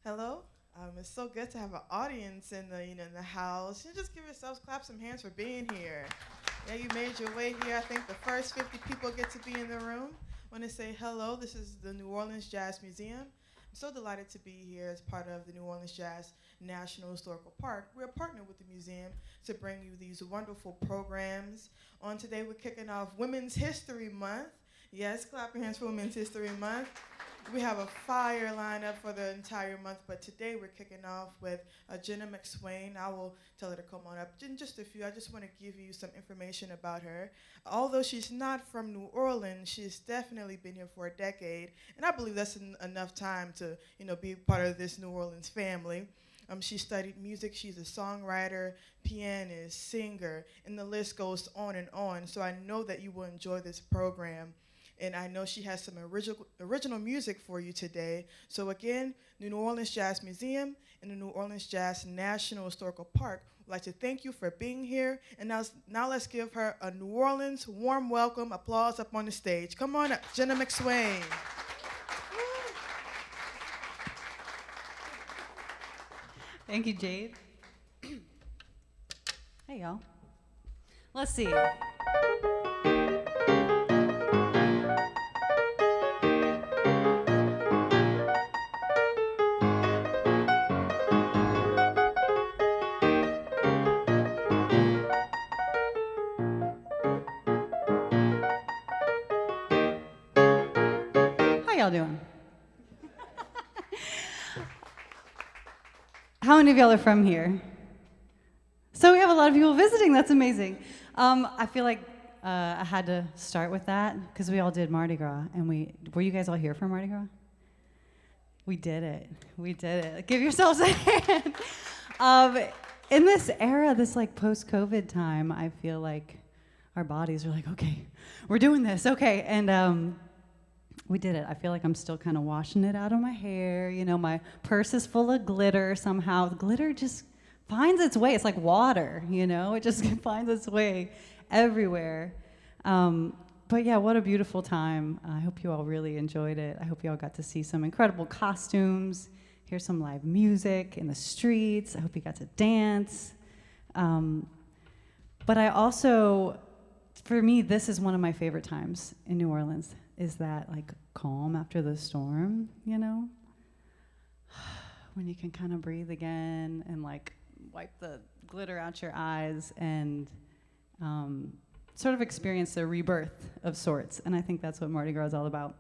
Hello. It's so good to have an audience in the house. You just give yourselves clap some hands for being here. Yeah, you made your way here. I think the first 50 people get to be in the room. I want to say hello. This is the New Orleans Jazz Museum. I'm so delighted to be here as part of the New Orleans Jazz National Historical Park. We're partnered with the museum to bring you these wonderful programs. On today, we're kicking off Women's History Month. Yes, clap your hands for Women's History Month. We have a fire lineup for the entire month, but today we're kicking off with Jenna McSwain. I will tell her to come on up in just a few. I just want to give you some information about her. Although she's not from New Orleans, she's definitely been here for a decade, and I believe that's enough time to be part of this New Orleans family. She studied music. She's a songwriter, pianist, singer, and the list goes on and on. So I know that you will enjoy this program. And I know she has some original music for you today. So again, the New Orleans Jazz Museum and the New Orleans Jazz National Historical Park would like to thank you for being here. And now let's give her a New Orleans warm welcome, applause up on the stage. Come on up, Jenna McSwain. Thank you, Jade. Hey, y'all. Let's see. How y'all doing? How many of y'all are from here? So we have a lot of people visiting. That's amazing. I feel like I had to start with that because we all did Mardi Gras, and were you guys all here for Mardi Gras? We did it. We did it. Give yourselves a hand. In this era, this like post-COVID time, I feel like our bodies are like, okay, we're doing this, okay, and we did it. I feel like I'm still kind of washing it out of my hair. My purse is full of glitter somehow. The glitter just finds its way. It's like water, It just finds its way everywhere. But yeah, what a beautiful time. I hope you all really enjoyed it. I hope you all got to see some incredible costumes, hear some live music in the streets. I hope you got to dance. But I also, for me, this is one of my favorite times in New Orleans. Is that like calm after the storm, when you can kind of breathe again and like wipe the glitter out your eyes and sort of experience a rebirth of sorts. And I think that's what Mardi Gras is all about.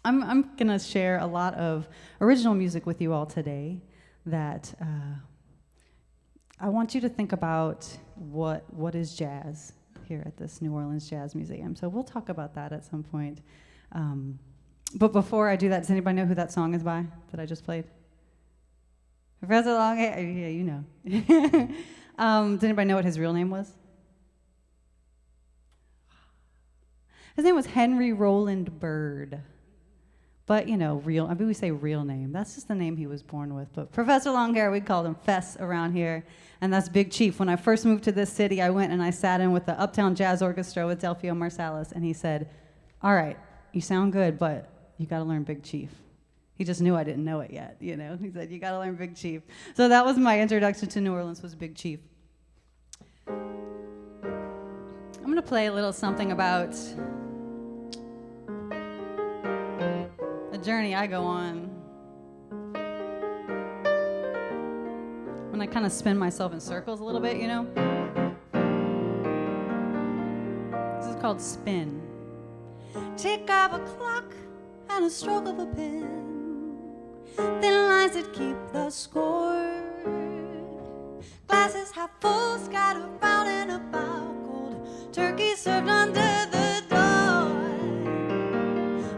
I'm gonna share a lot of original music with you all today that I want you to think about what is jazz here at this New Orleans Jazz Museum. So we'll talk about that at some point. But before I do that, does anybody know who that song is by that I just played? Professor Longhair? Yeah, you know. Does anybody know what his real name was? His name was Henry Roland Byrd. But, we say real name. That's just the name he was born with. But Professor Longhair, we called him Fess around here. And that's Big Chief. When I first moved to this city, I went and I sat in with the Uptown Jazz Orchestra with Delphio Marsalis. And he said, all right, you sound good, but you got to learn Big Chief. He just knew I didn't know it yet, He said, you got to learn Big Chief. So that was my introduction to New Orleans, was Big Chief. I'm going to play a little something about a journey I go on when I kind of spin myself in circles a little bit, This is called Spin. Tick of a clock and a stroke of a pen, thin lines that keep the score. Glasses half full, scattered round and about, cold turkey served under the door.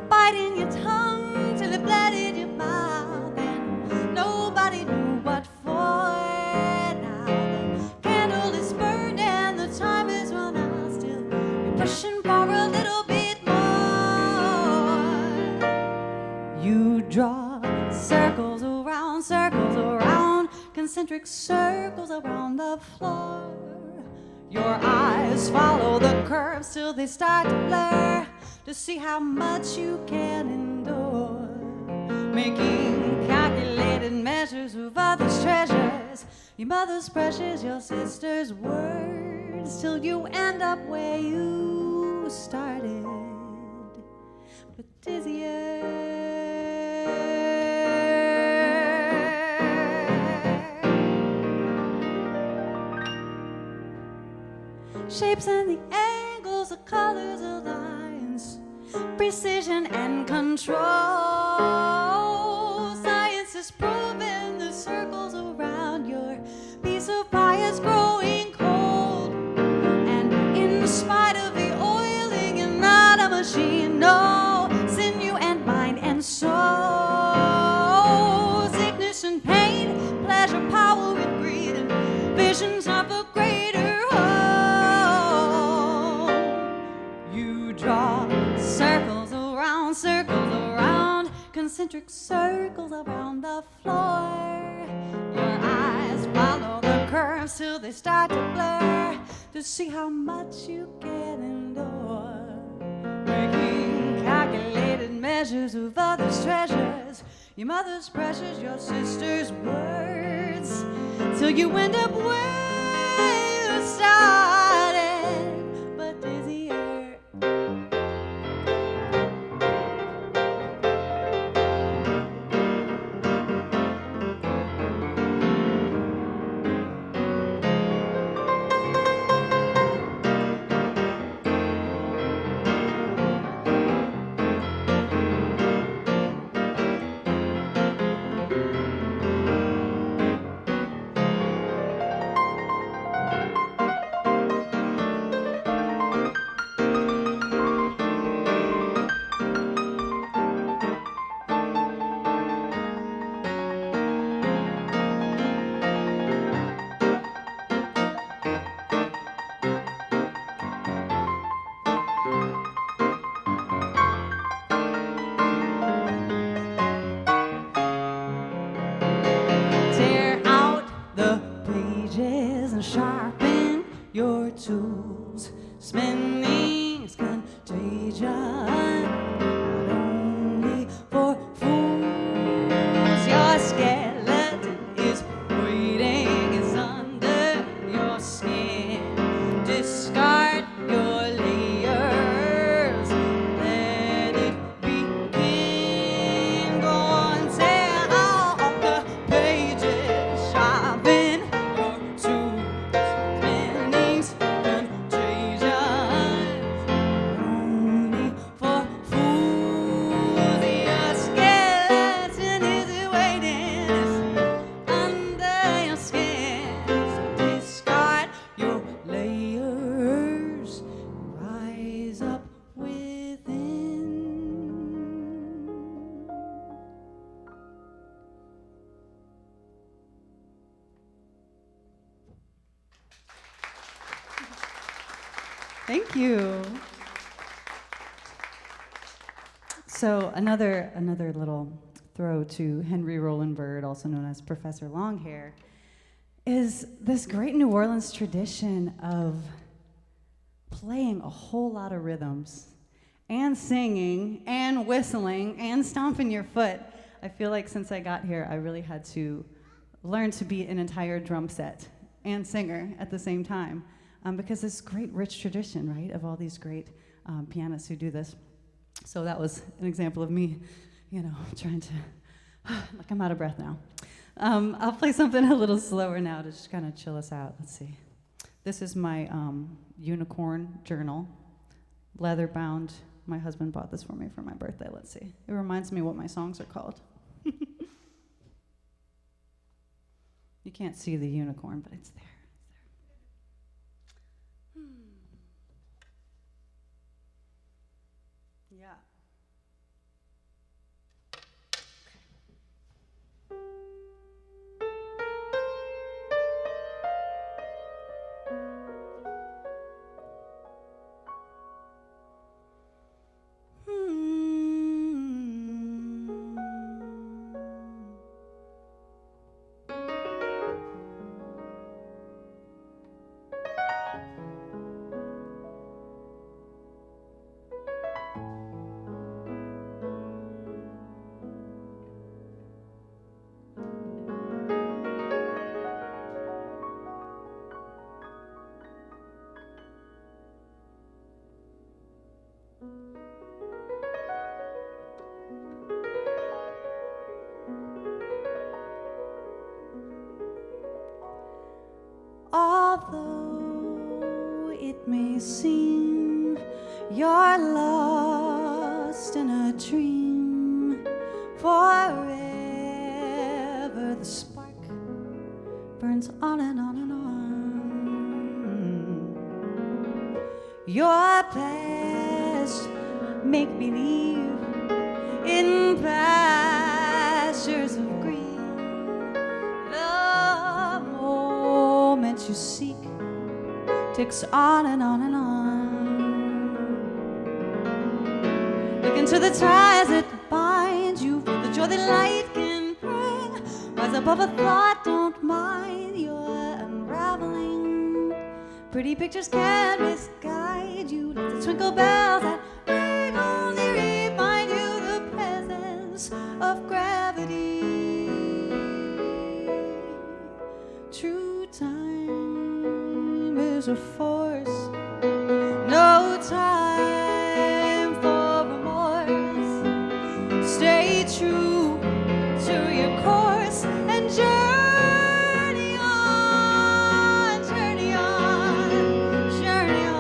Biting your tongue till it bled in your mouth, and nobody knew what for. Now the candle is burned and the time is run out. Still you're pushing for a little bit more. You draw circles around, concentric circles around the floor. Your eyes follow the curves till they start to blur, to see how much you can endure, making calculated measures measures of others' treasures, your mother's precious, your sister's words, till you end up where you started, but dizzier. Shapes and the angles, the colors, the lines, precision and control. Science has proven the circles around your piece of pie is growing cold. And in spite of the oiling, you're not a machine. No, sinew and mind and soul. Sickness and pain, pleasure, power and greed, and visions of the greater whole. You draw circles around, concentric circles around the floor. Your eyes follow the curves till they start to blur, to see how much you can endure. Making calculated measures of others' treasures, your mother's precious, your sister's words, till you end up where you started, but dizzier. Sharpen your tools. Spending is contagion, not only for fools. Your skeleton is waiting, it's under your skin. Discard your layers, let it begin. Go on, tear out the pages, sharpen your tools. Thank you. So another little throw to Henry Roland Bird, also known as Professor Longhair, is this great New Orleans tradition of playing a whole lot of rhythms and singing and whistling and stomping your foot. I feel like since I got here, I really had to learn to be an entire drum set and singer at the same time. Because this great rich tradition, right, of all these great pianists who do this. So that was an example of me, trying to, like I'm out of breath now. I'll play something a little slower now to just kind of chill us out. Let's see. This is my unicorn journal, leather bound. My husband bought this for me for my birthday. Let's see. It reminds me what my songs are called. You can't see the unicorn, but it's there. Yeah. Although it may seem you're lost in a dream, forever the spark burns on and on and on. Your past make believe in pastures of green. The moment you seek ticks on and on and on. Look into the ties that bind you, feel the joy that light can bring. Rise above a thought, don't mind your unraveling. Pretty pictures can't misguide you, like the twinkle bells that ring only remind you the presence of gravity. True time is a force, no time for remorse. Stay true to your course and journey on, journey on, journey on.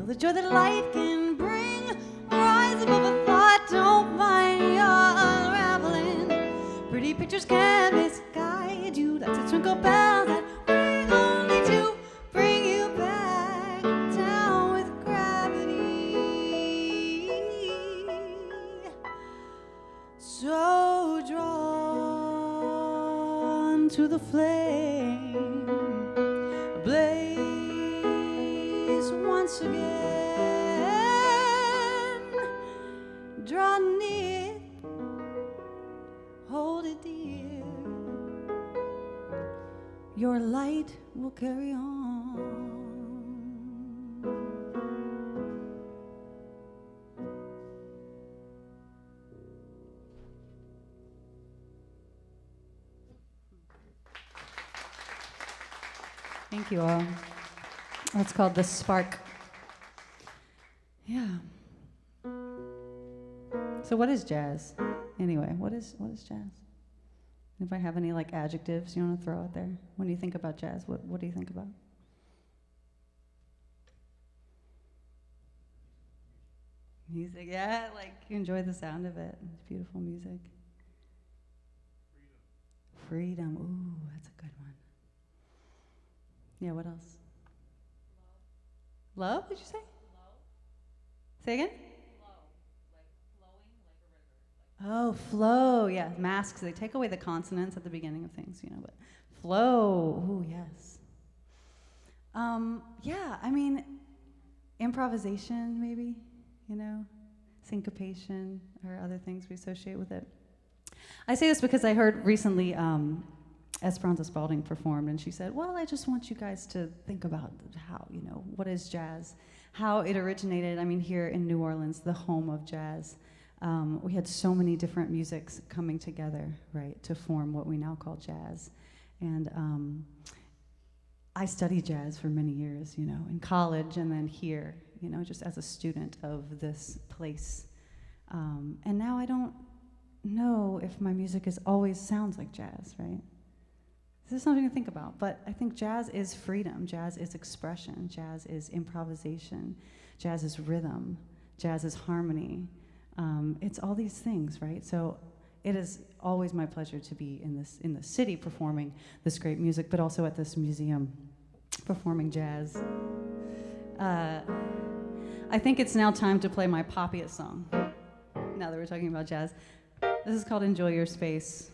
The joy that light can bring. Rise above a thought, don't mind your unraveling. Pretty pictures can misguide you, like the twinkle bells that ring only to bring you back down with gravity. So drawn to the flame, blaze once again. Draw near, hold it dear. Your light will carry on. Thank you all. That's called The Spark. Yeah. So what is jazz? Anyway, what is jazz? If I have any like adjectives you want to throw out there, when you think about jazz, what do you think about? Music, yeah, like you enjoy the sound of it. It's beautiful music. Freedom. Ooh, that's a good one. Yeah, what else? Love, did you say? Say again? Oh, flow, yeah, masks, they take away the consonants at the beginning of things, but flow, ooh, yes. Yeah, I mean, improvisation, maybe, syncopation, or other things we associate with it. I say this because I heard recently Esperanza Spalding performed, and she said, well, I just want you guys to think about how, what is jazz, how it originated, here in New Orleans, the home of jazz. We had so many different musics coming together, right, to form what we now call jazz. And I studied jazz for many years, in college and then here, just as a student of this place. And now I don't know if my music always sounds like jazz, right? This is something to think about, but I think jazz is freedom, jazz is expression, jazz is improvisation, jazz is rhythm, jazz is harmony. It's all these things, right? So it is always my pleasure to be in the city performing this great music, but also at this museum performing jazz. I think it's now time to play my poppiest song, now that we're talking about jazz. This is called Enjoy Your Space.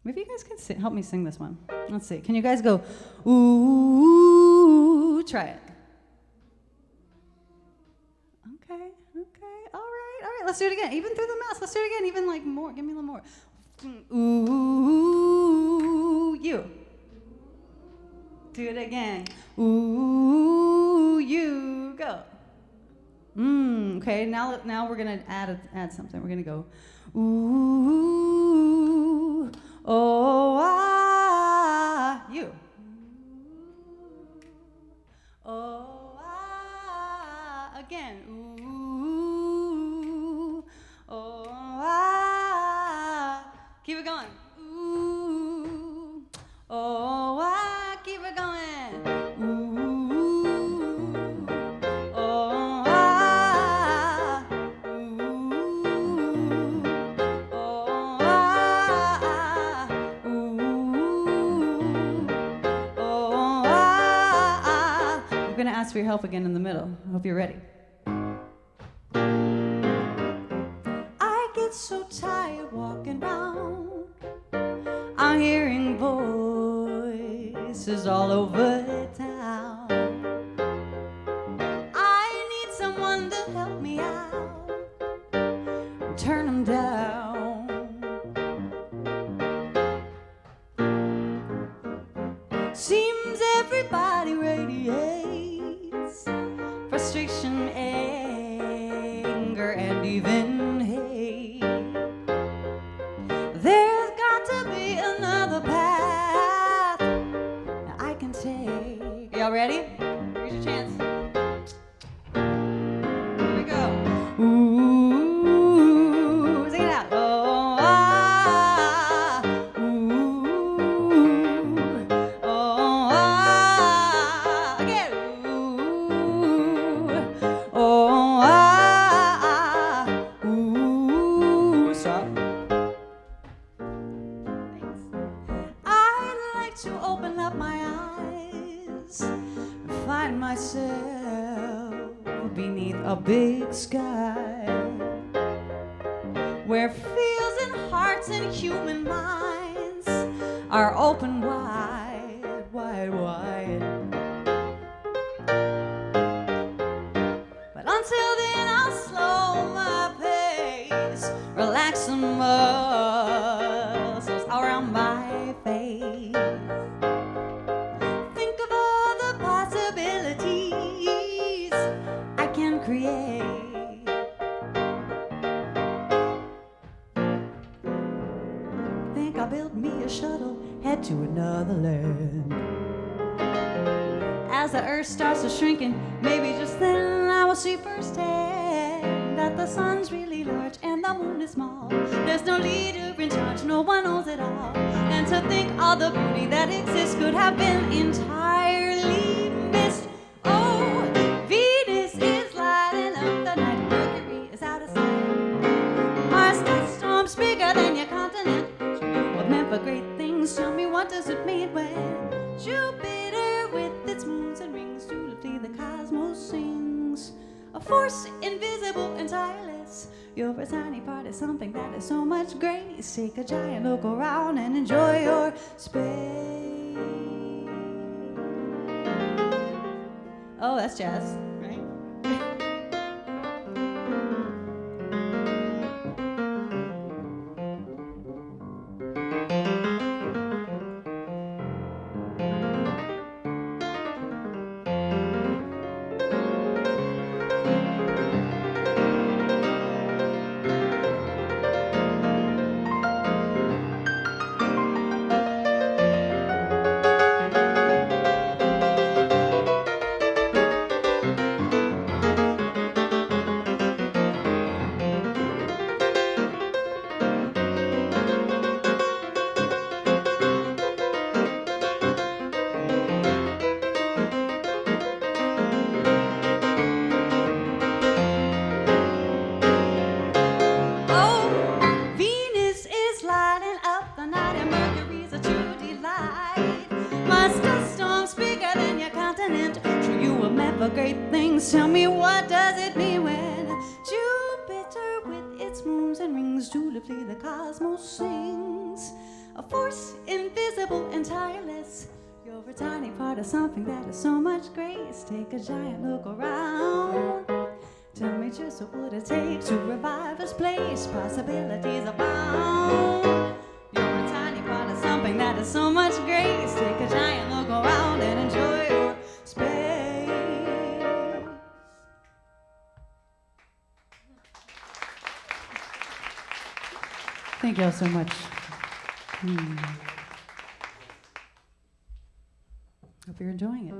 Maybe you guys can help me sing this one. Let's see. Can you guys go, ooh, try it. Okay, all right. Let's do it again. Even through the mouth. Let's do it again. Even like more. Give me a little more. Ooh, you. Do it again. Ooh, you. Go. Okay, now we're gonna add something. We're gonna go, ooh, oh, ah, you. Oh, ah, again, ooh, oh, ah, keep it going. Ooh, oh, ah, keep it going. Ask for your help again in the middle. I hope you're ready. I get so tired walking round. I'm hearing voices all over town. I need someone to help me out, turn them down. Seems everybody radiates frustration, anger, and even hate. There's got to be another path I can take. Y'all ready? Here's your chance. Here we go. Ooh, sing it out. Oh, ah, ooh, oh, ah, again. Oh, ah, ooh, stop. Thanks. I'd like to open up my eyes and find myself beneath a big sky, where fields and hearts and human minds are open wide, wide, wide. Until then, I'll slow my pace, relax the muscles around my face. Think of all the possibilities I can create. Think I'll build me a shuttle, head to another land. As the earth starts to shrinking, maybe just then I will see firsthand that the sun's really large and the moon is small. There's no leader in charge, no one owns it all. And to think all the beauty that exists could have been entirely missed. Oh, Venus is lighting up the night, Mercury is out of sight. Mars got storms bigger than your continent. Show me what meant for great things, tell me what does it mean when Jupiter with its moons and rings dutifully the cosmos sings. A force invisible and tireless. You're a tiny part of something that is so much grace. Take a giant look around and enjoy your space. Oh, that's jazz, right? for great things. Tell me, what does it mean when Jupiter with its moons and rings dutifully the cosmos sings? A force invisible and tireless. You're a tiny part of something that has so much grace. Take a giant look around. Tell me just what would it take to revive this place? Possibilities abound. You're a tiny part of something that has so much grace. Take a giant look around and enjoy your space. Thank you all so much. Hope you're enjoying it.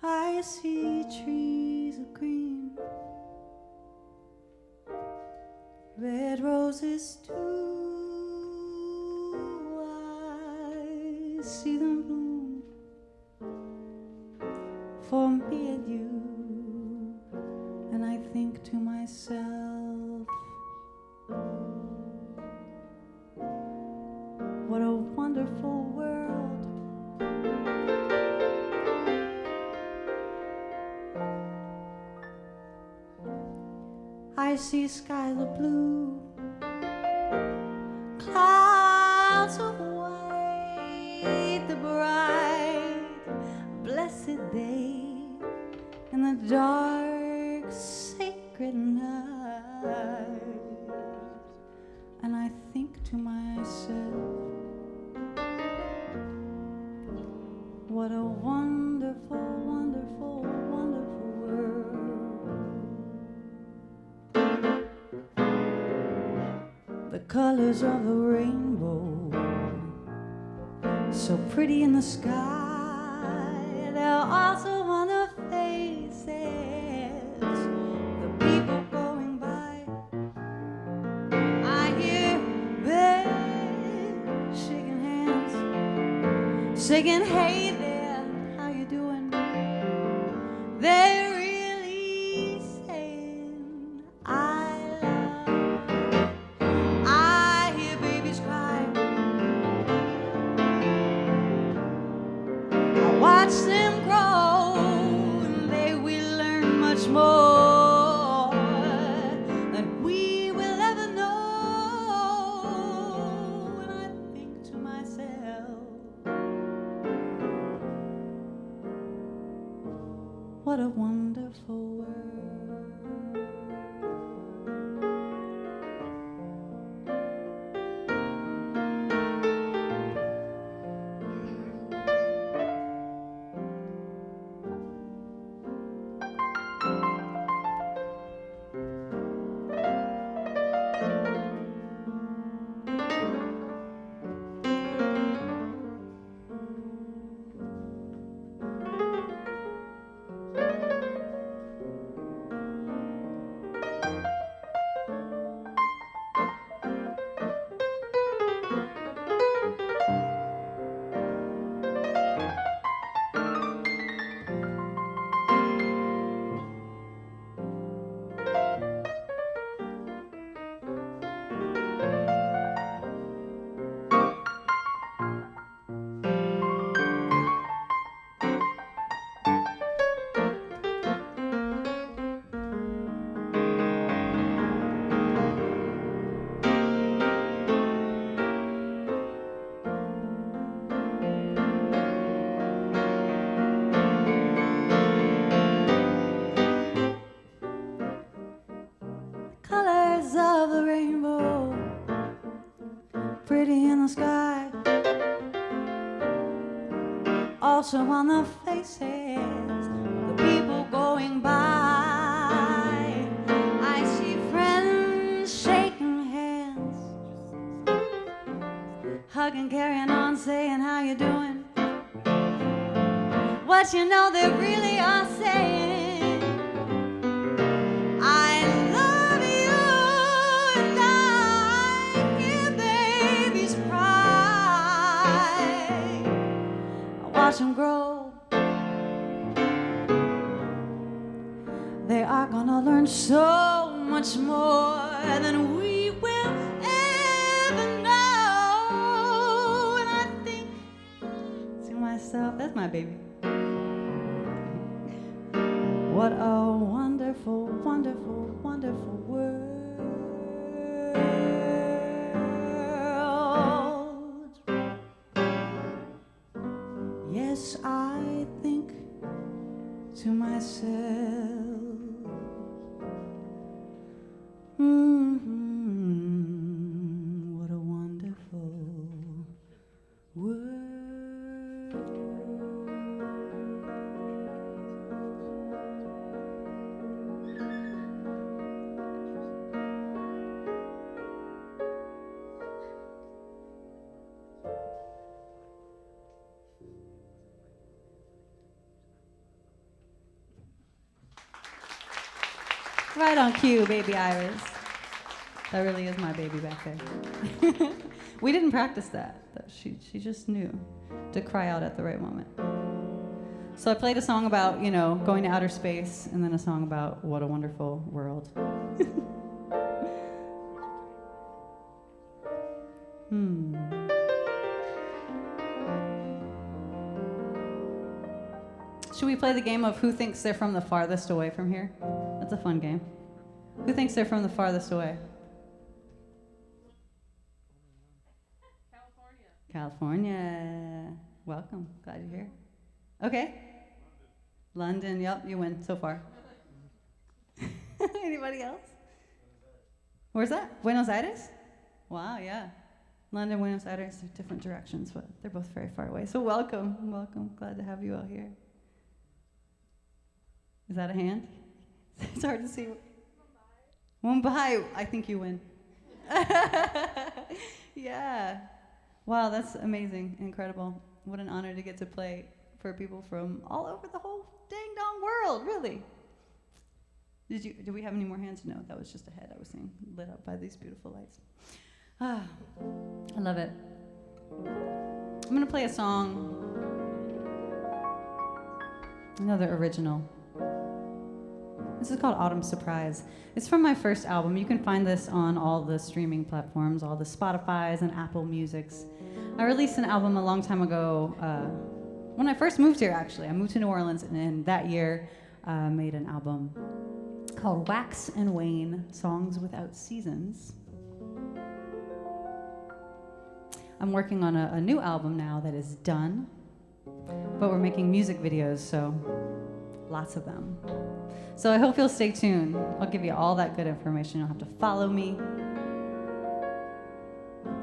I see trees of green, red roses too. I see them bloom for me and you, and I think to myself, what a wonderful world. I see skies of blue, clouds of white, the bright, blessed day, and the dark, sacred night. And I think to myself, what a wonderful, wonderful, wonderful world. The colors of the rainbow, so pretty in the sky, they're also on the faces, the people going by. I hear them shaking hands, saying, hey there, how you doing? They're really saying, I love. I hear babies cry. I watch them grow, and they will learn much more than we will ever know. And I think to myself, what a wonderful world. Colors of the rainbow, pretty in the sky, also on the faces of the people going by. I see friends shaking hands, hugging, carrying on, saying how you doing. What you know they really are saying, I love you, and I hear babies cry. I watch them grow. They are gonna learn so much more than we will ever know. And I think to myself, that's my baby. What a wonderful, wonderful, wonderful world. Yes, I think to myself, what a wonderful world. Right on cue, baby Iris. That really is my baby back there. We didn't practice that. She just knew to cry out at the right moment. So I played a song about, you know, going to outer space, and then a song about what a wonderful world. Should we play the game of who thinks they're from the farthest away from here? That's a fun game. Who thinks they're from the farthest away? California. Welcome. Glad you're here. Okay. London. Yep, you win so far. Anybody else? Where's that? Buenos Aires? Wow, yeah. London, Buenos Aires, they're different directions, but they're both very far away. So welcome, welcome. Glad to have you all here. Is that a hand? It's hard to see. Mumbai. I think you win. Yeah. Wow, that's amazing, incredible. What an honor to get to play for people from all over the whole dang dong world, really. Do we have any more hands? No, that was just a head I was seeing lit up by these beautiful lights. Ah, I love it. I'm gonna play a song, another original. This is called Autumn Surprise. It's from my first album. You can find this on all the streaming platforms, all the Spotifys and Apple Musics. I released an album a long time ago, when I first moved here, actually. I moved to New Orleans, and that year made an album called Wax and Wane, Songs Without Seasons. I'm working on a new album now that is done, but we're making music videos, so lots of them. So I hope you'll stay tuned. I'll give you all that good information. You'll have to follow me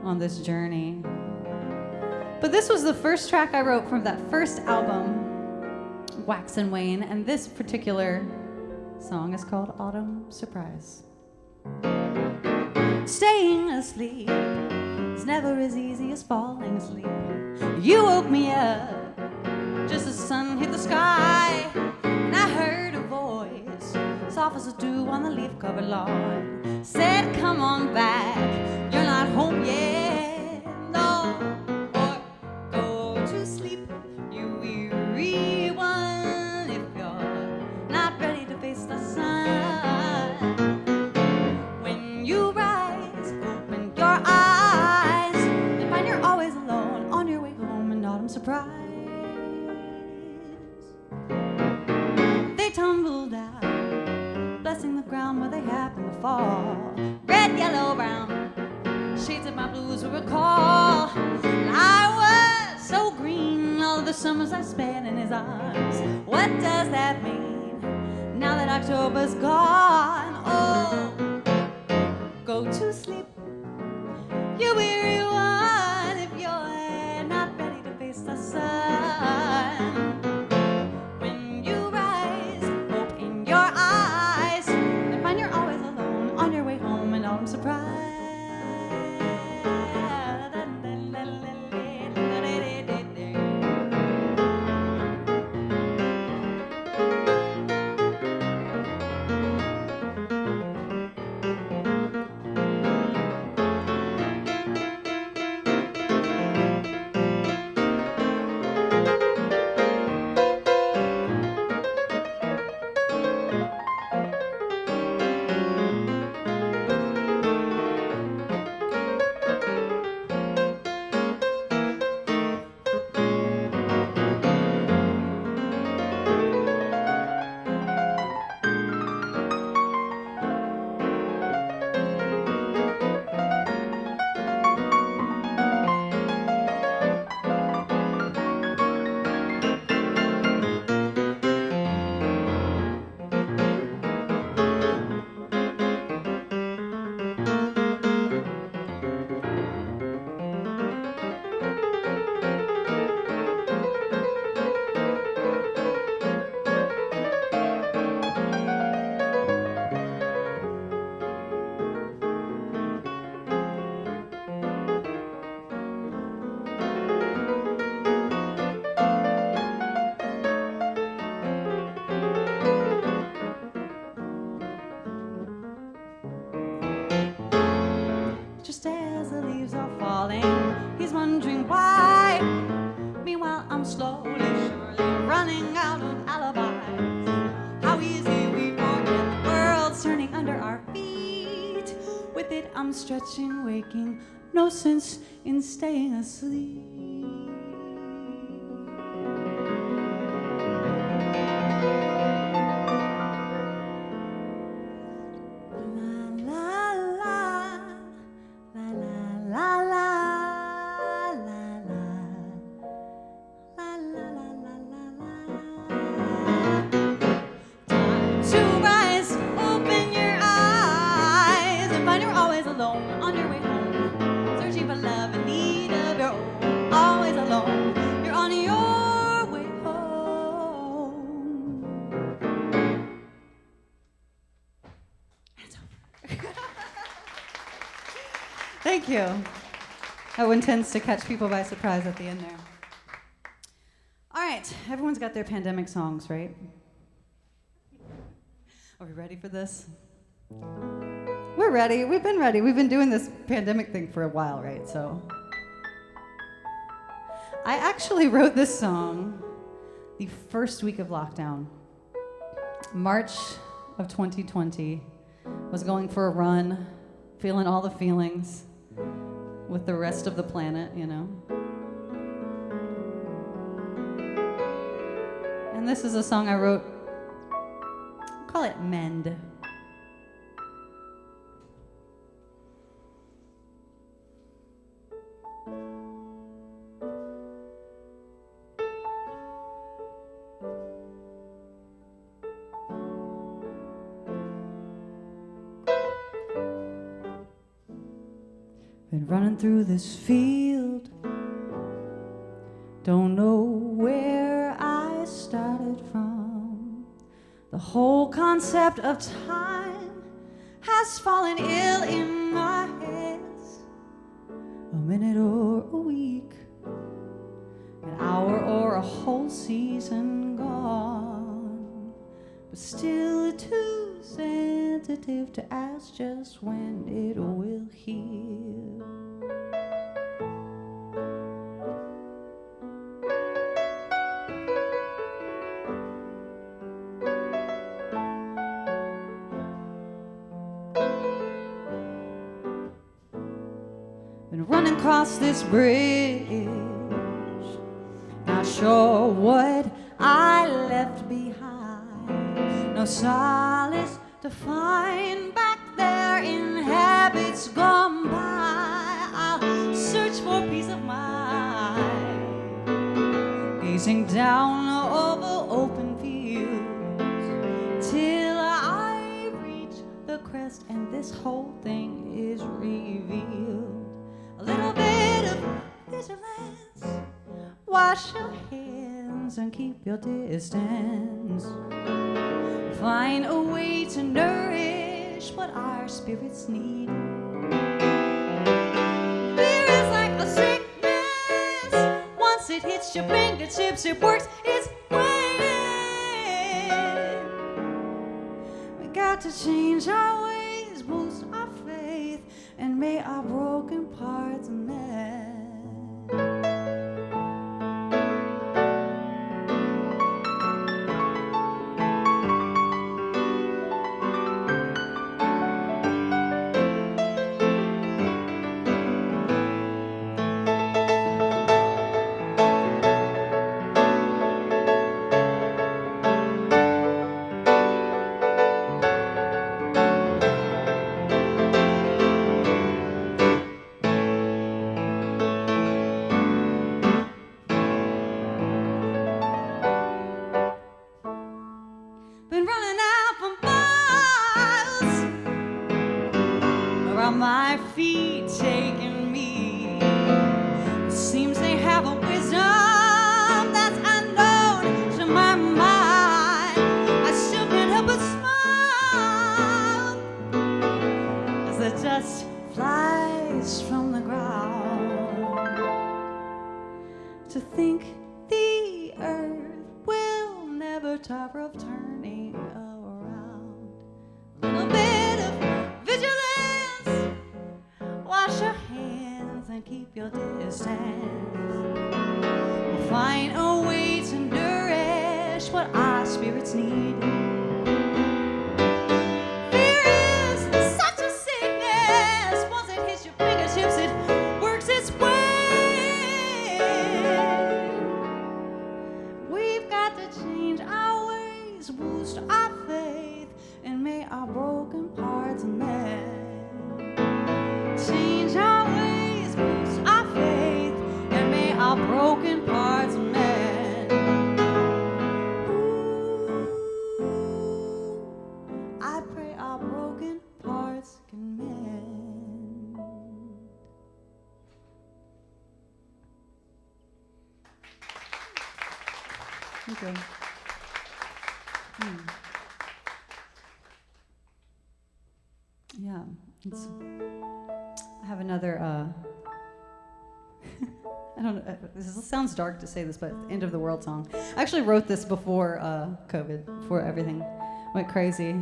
on this journey. But this was the first track I wrote from that first album, Wax and Wane, and this particular song is called Autumn Surprise. Staying asleep is never as easy as falling asleep. You woke me up just as the sun hit the sky, and I heard a voice, soft as a dew on the leaf-covered lawn, said, come on back, you're not home yet, no, or go to sleep, you weary one, if you're not ready to face the sun. When you rise, open your eyes, and find you're always alone on your way home in autumn surprise. They tumbled out, blessing the ground where they happened to fall. Red, yellow, brown, shades of my blues will recall. And I was so green all of the summers I spent in his arms. What does that mean now that October's gone? Oh, go to sleep, you weary one, if you're not ready to face the sun. Surprise. just as the leaves are falling. He's wondering why. Meanwhile, I'm slowly, surely running out of alibis. How easy we forget the world's turning under our feet. With it, I'm stretching, waking, no sense in staying asleep. Thank you. That one tends to catch people by surprise at the end there. All right, everyone's got their pandemic songs, right? Are we ready for this? We're ready. We've been ready. We've been doing this pandemic thing for a while, right? So I actually wrote this song the first week of lockdown. March of 2020. Was going for a run, feeling all the feelings with the rest of the planet, you know. And this is a song I wrote, call it Mend. Been running through this field, don't know where I started from. The whole concept of time has fallen ill in my hands. A minute or a week, an hour or a whole season gone, but still too sensitive to ask just when it will heal. Been running across this bridge, not sure what I left behind. No solace to find back there in habits gone by. I'll search for peace of mind, gazing down over open fields till I reach the crest and this whole thing is revealed. A little bit of vigilance, wash your hands and keep your distance. Find a way to nourish what our spirits need. Fear is like a sickness, once it hits your fingertips, it works its way. We got to change our ways, boost our faith, and may our broken parts mend. Been running out for miles, around my feet taking me. Seems they have a wisdom that's unknown to my mind. I still can't help but smile as the dust flies from the ground. To think the earth will never tire of turning around. A little bit of vigilance, wash and keep your distance. We'll find a way to nourish what our spirits need. Fear is such a sickness. Once it hits your fingertips, it works its way. We've got to change our ways, boost our faith, and may our broken parts mend. Change our ways, boost our faith, and may our broken parts mend. Ooh, I pray our broken parts can mend. Okay. Yeah, I have another, I don't know, this sounds dark to say this, but end of the world song. I actually wrote this before COVID, before everything went crazy.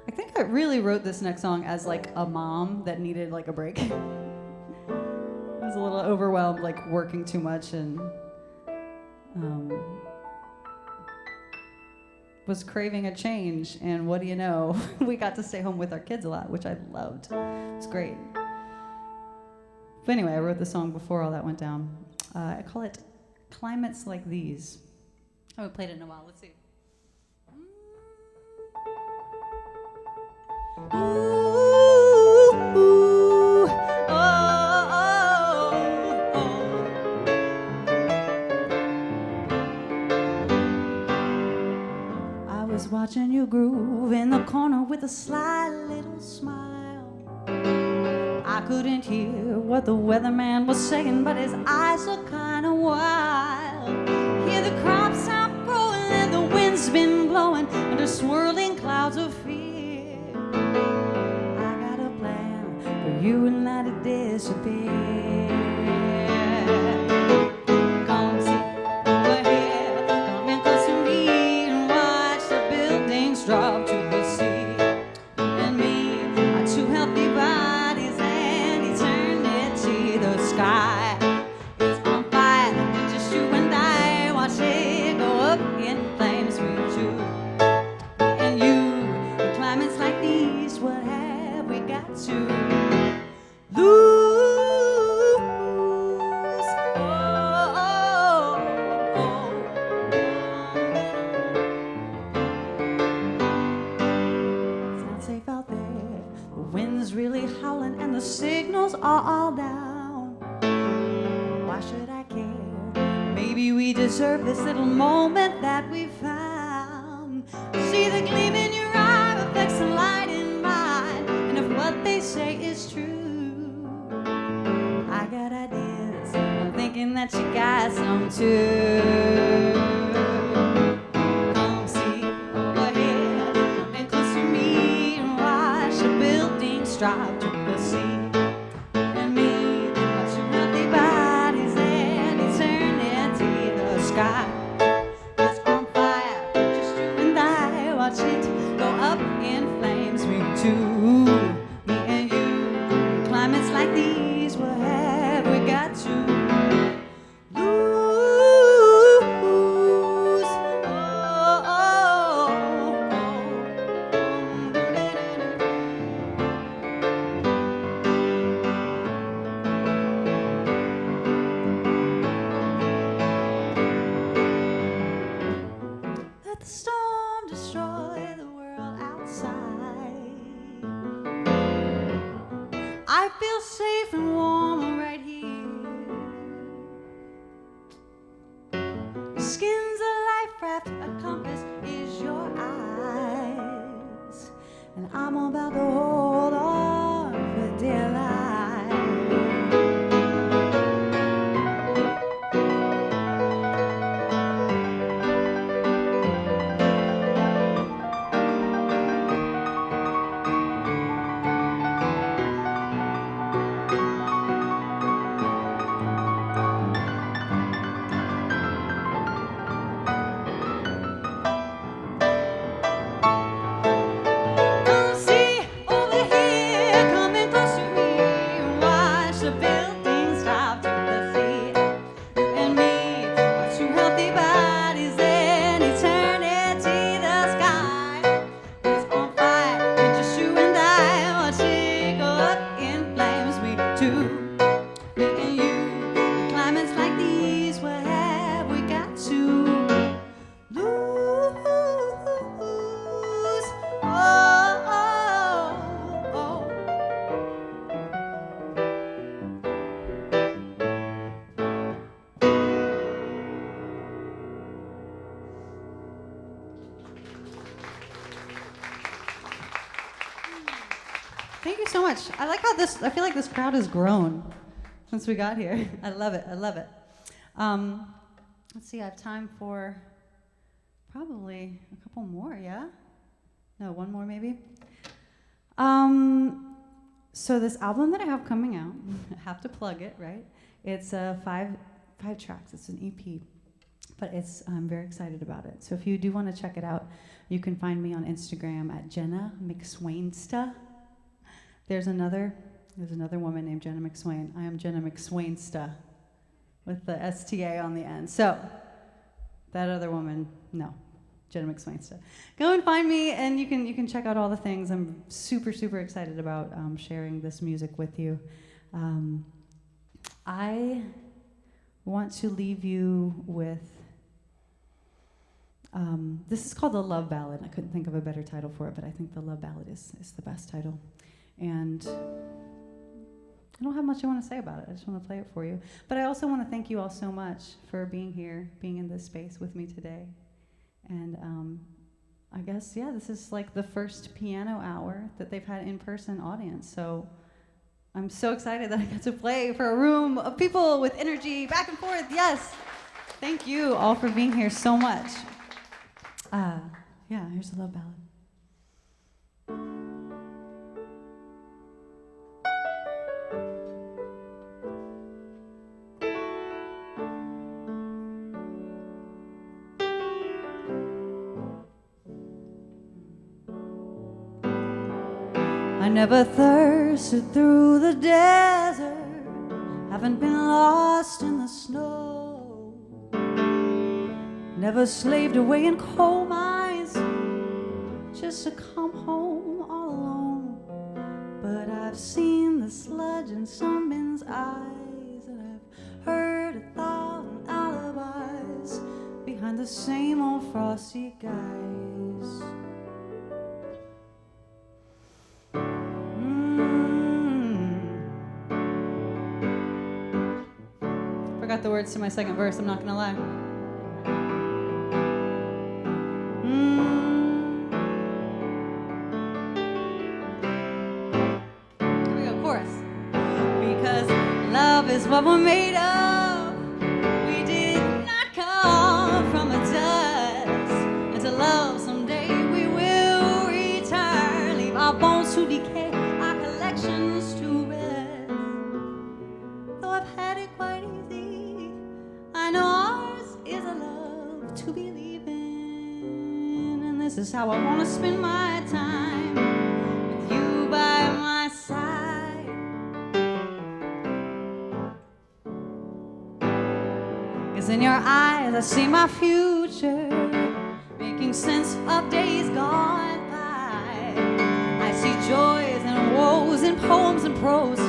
I think I really wrote this next song as like a mom that needed like a break. I was a little overwhelmed, like working too much, and was craving a change, and what do you know? We got to stay home with our kids a lot, which I loved. It was great. But anyway, I wrote the song before all that went down. I call it Climates Like These. I haven't played it in a while. Let's see. Ooh, ooh, oh, oh, oh. I was watching you groove in the corner with a sly little smile. I couldn't hear what the weatherman was saying, but his eyes are kind of wild. Hear the crop sound growing and the wind's been blowing under swirling clouds of fear. I got a plan for you and let it disappear. Come see over here, come in close to me and watch the buildings drop to the sea. And me, our two healthy bodies and eternity. The sky is on fire, just you and I. Watch it go up in flames. We two and you. In climates like these, what have we got to lose? Oh, oh, oh. It's not safe out there. The wind's really howling and the signals are all down. Why should I care? Maybe we deserve this little moment that we found. See the gleam in your eye reflects the light in mine. And if what they say is true, I got ideas. I'm thinking that you got some too. Come see over here, come in close to me and watch the buildings drop to the sea. And me, our two healthy bodies and eternity. The sky is on fire, just you and I. Watch it go up in flames. We two, me and you. In climates like these, what have we got to lose? Oh, oh, oh, Let the storm destroy the world outside. I feel safe and warm right here. Your skin's a life raft, a compass is your eyes. And I'm about to hold on for dear life. Come see over here. to me and you. In climates like these, where have we got to lose? Oh, oh, oh. Thank you so much. I like how I feel like this crowd has grown since we got here. I love it. I love it. Let's see, I have time for probably a couple more, yeah? No, one more maybe? So this album that I have coming out, I have to plug it, right? It's five tracks. It's an EP. But I'm very excited about it. So if you do want to check it out, you can find me on Instagram at Jenna McSwainsta. There's another woman named Jenna McSwain. I am Jenna McSwainsta with the STA on the end. So that other woman, no, Jenna McSwainsta. Go and find me, and you can check out all the things. I'm super, super excited about sharing this music with you. I want to leave you with, this is called the Love Ballad. I couldn't think of a better title for it, but I think the Love Ballad is the best title. And I don't have much I want to say about it. I just want to play it for you. But I also want to thank you all so much for being here, being in this space with me today. And I guess, yeah, this is like the first piano hour that they've had in-person audience. So I'm so excited that I get to play for a room of people with energy, back and forth. Yes. Thank you all for being here so much. Yeah, here's the Love Ballad. I never thirsted through the desert, haven't been lost in the snow, never slaved away in coal mines just to come home all alone. But I've seen the sludge in some men's eyes, and I've heard 1,000 alibis behind the same old frosty guise. Forgot the words to my second verse, I'm not gonna lie. Here we go, chorus. Because love is what we're made of. We did not come from the dust. And to love someday we will return. Leave our bones to decay, our collections to rest. Though I've had it quite easy, I know ours is a love to believe in. And this is how I want to spend my time, with you by my side. 'Cause in your eyes I see my future, making sense of days gone by. I see joys and woes in poems and prose,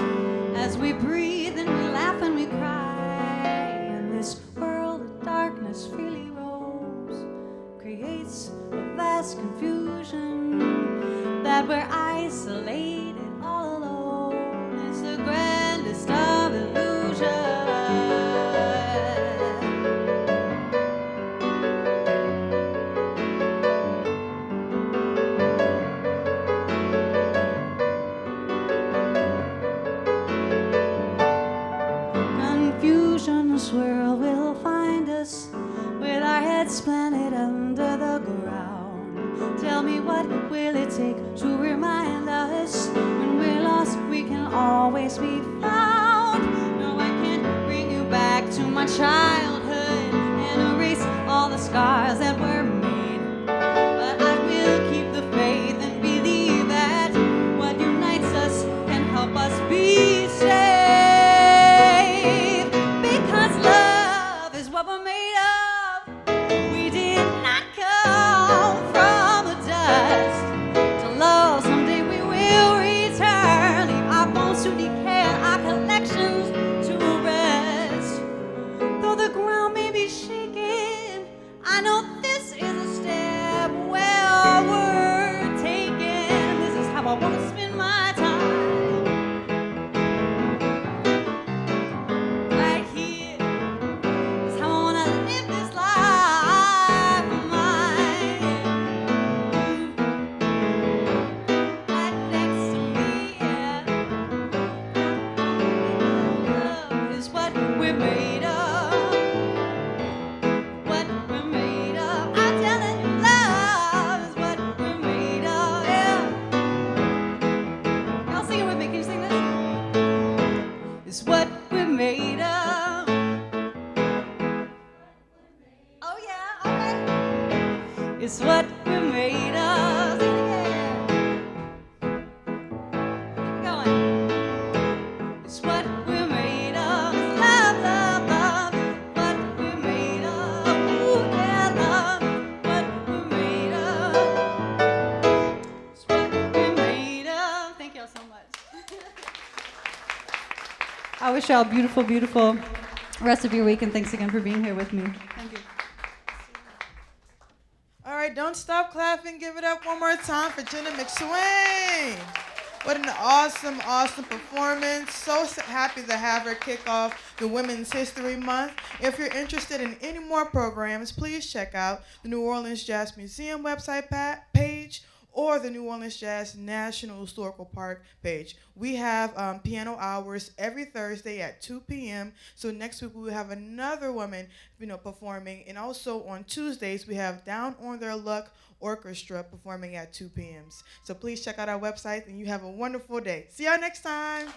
as we breathe and we laugh and we cry. In this world of darkness freely roams, creates a vast confusion, that we're isolated all alone. It's the grandest of illusions. Confusion's world will find us with our heads planted under the ground. Tell me, what will it take to remind us when we're lost we can always be found? No, I can't bring you back to my childhood and erase all the scars that were made, but I will keep the faith and believe that what unites us can help us be saved. Because love is what we're made of. We did not come from the dust. To love someday we will return. Leave our bones to decay and our collections It's what we're made of. Oh yeah, okay. It's what we're made of. Sing it again. Keep going. It's what we're made of. It's love, love, love. It's what we're made of. Ooh, yeah, love. What we're made of. It's what we're made of. Thank y'all so much. I wish y'all a beautiful, beautiful rest of your week, and thanks again for being here with me. Thank you. All right, don't stop clapping. Give it up one more time for Jenna McSwain. What an awesome, awesome performance. So happy to have her kick off the Women's History Month. If you're interested in any more programs, please check out the New Orleans Jazz Museum website page or the New Orleans Jazz National Historical Park page. We have piano hours every Thursday at 2 p.m. So next week we will have another woman, performing. And also on Tuesdays we have Down on Their Luck Orchestra performing at 2 p.m. So please check out our website, and you have a wonderful day. See y'all next time.